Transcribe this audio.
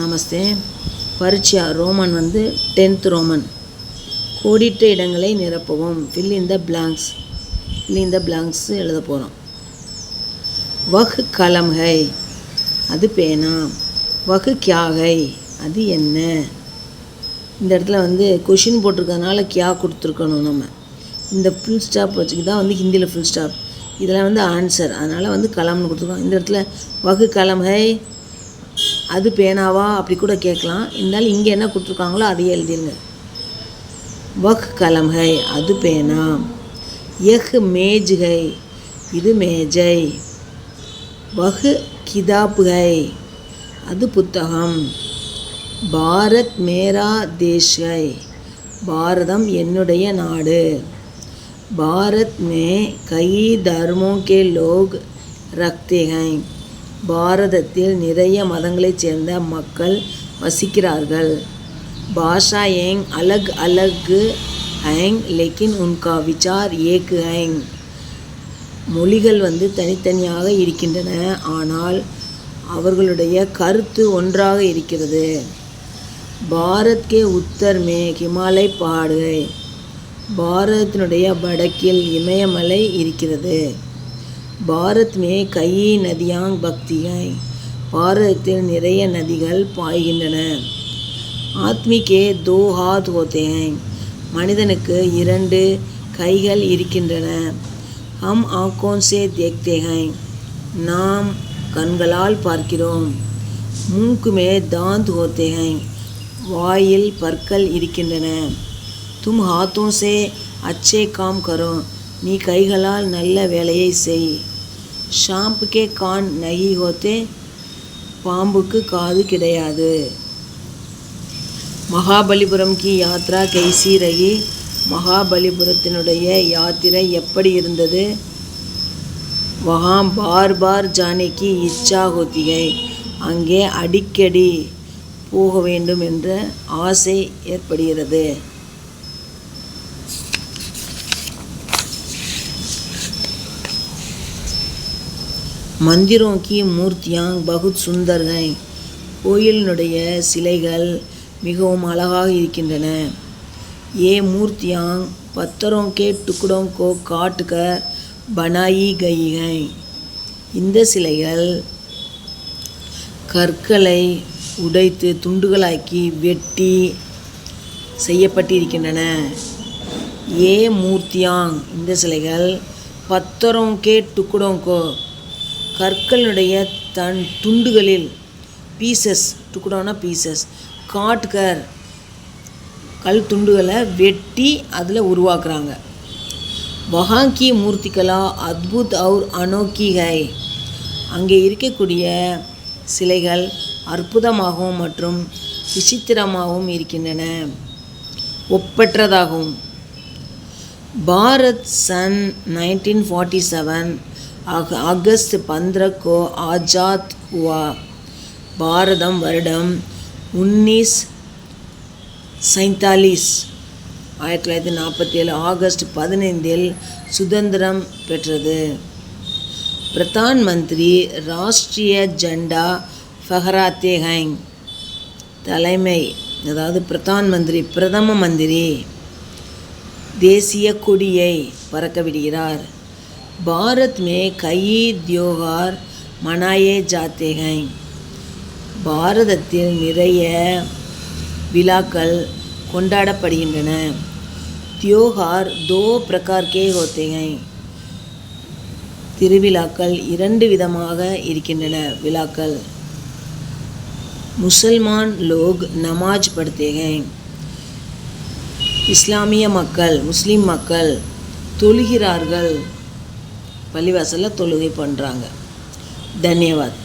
நமஸ்தே. பரீட்சா Roman 10th Roman. கோடிட்ட இடங்களை நிரப்பவும். ஃபில் இன் த பிளாங்க்ஸ் எழுத போகிறோம். வஹ் கலம் ஹை, அது பேனா. வஹ் கியா ஹை, அது என்ன. இந்த இடத்துல கொஷின் போட்டிருக்கிறதுனால கியா கொடுத்துருக்கணும். நம்ம இந்த ஃபுல் ஸ்டாப் வச்சுக்கு தான் ஹிந்தியில் ஃபுல் ஸ்டாப். இதில் ஆன்சர், அதனால் கலம்னு கொடுத்துருக்கோம். இந்த இடத்துல வஹ் கலம் ஹை, அது பேனாவா அப்படி கூட கேட்கலாம். இருந்தாலும் இங்கே என்ன கொடுத்துருக்காங்களோ அதையே எழுதிருங்க. வஹ் கலம் ஹை, அது பேனா. யஹ் மேஜ் ஹை, இது மேஜை. வஹ் கிதாப் ஹை, அது புத்தகம். பாரத் மேரா தேஷ் ஹை, பாரதம் என்னுடைய நாடு. பாரத் மே கई धर्मों के लोग रखते हैं, பாரதத்தில் நிறைய மதங்களைச் சேர்ந்த மக்கள் வசிக்கிறார்கள். பாஷா ஏங் அலக் அலக் ஹேங் லேக்கின் உன்கா விசார் ஏக் ஹேங், மொழிகள் தனித்தனியாக இருக்கின்றன, ஆனால் அவர்களுடைய கருத்து ஒன்றாக இருக்கிறது. பாரத் கே உத்தர் மே ஹிமாலய் பஹாட் ஹை, பாரதத்தினுடைய வடக்கில் இமயமலை இருக்கிறது. பாரத் மே கई நதியாங் பக்தி ஹை, பாரதத்தில் நிறைய நதிகள் பாய்கின்றன. ஆத்மி கே தோ ஹாத் ஹோத்தே ஹை, மனிதனுக்கு 2 கைகள் இருக்கின்றன. ஹம் ஆங்கோன் சே தேக்தே ஹை, நாம் கண்களால் பார்க்கிறோம். மூக்கு மே தாந்த் ஹோத்தே ஹை, வாயில் பற்கள் இருக்கின்றன. தும் ஹாத்தோன் சே அச்சே காம் கரோ, நீ கைகளால் நல்ல வேலையை செய். ஷாம்பு கே கான் நஹி ஹோத்தே, பாம்புக்கு காது கிடையாது. மகாபலிபுரம் கி யாத்ரா கைசி ரகி, மகாபலிபுரத்தினுடைய யாத்திரை எப்படி இருந்தது. வஹாம் பார் பார் ஜானே கி இச்சா ஹோத்தி ஹை, அங்கே அடிக்கடி போக வேண்டும் என்ற ஆசை ஏற்படுகிறது. மந்திரோं की मूर्तियाँ बहुत सुंदर हैं, கோயிலினுடைய சிலைகள் மிகவும் அழகாக இருக்கின்றன. ये मूर्तियाँ पत्थरों के टुकड़ों को काट कर बनाई गई हैं, இந்த சிலைகள் கற்களை உடைத்து துண்டுகளாக்கி வெட்டி செய்யப்பட்டிருக்கின்றன. ये मूर्तियाँ, இந்த சிலைகள் पत्थरों के टुकड़ों को, கற்களுடைய துண்டுகளில், பீசஸ், டுக்குடோனா பீசஸ், காட்கர், கல் துண்டுகளை வெட்டி அதில் உருவாக்குறாங்க. வஹாங் கி மூர்த்திகலா அத்புத் அவுர் அனோக்கி ஹை, அங்கே இருக்கக்கூடிய சிலைகள் அற்புதமாகவும் மற்றும் விசித்திரமாகவும் இருக்கின்றன, ஒப்பற்றதாகவும். பாரத் சன் 1947 अगस्त 15 को आज़ाद हुआ, பாரதம் வருடம் 1947 ஆகஸ்ட் 15 சுதந்திரம் பெற்றது. பிரதான் மந்திரி ராஷ்ட்ரிய ஜெண்டா ஃபஹராத்தே ஹைங், தலைமை, அதாவது பிரதான் மந்திரி, பிரதம மந்திரி தேசிய கொடியை பறக்க விடுகிறார். பாரத் மே கई त्योहार மனாயே ஜாத்தே ஹை, பாரதத்தில் நிறைய விழாக்கள் கொண்டாடப்படுகின்றன. त्योहार 2 प्रकार के होते हैं, திருவிழாக்கள் 2 விதமாக இருக்கின்றன. விழாக்கள். முசல்மான் லோக் நமாஜ் படுத்தே ஹை, இஸ்லாமிய மக்கள், முஸ்லீம் மக்கள் தொழுகிறார்கள், பள்ளிவாசலில் தொழுகை பண்ணுறாங்க. தன்யவாத்.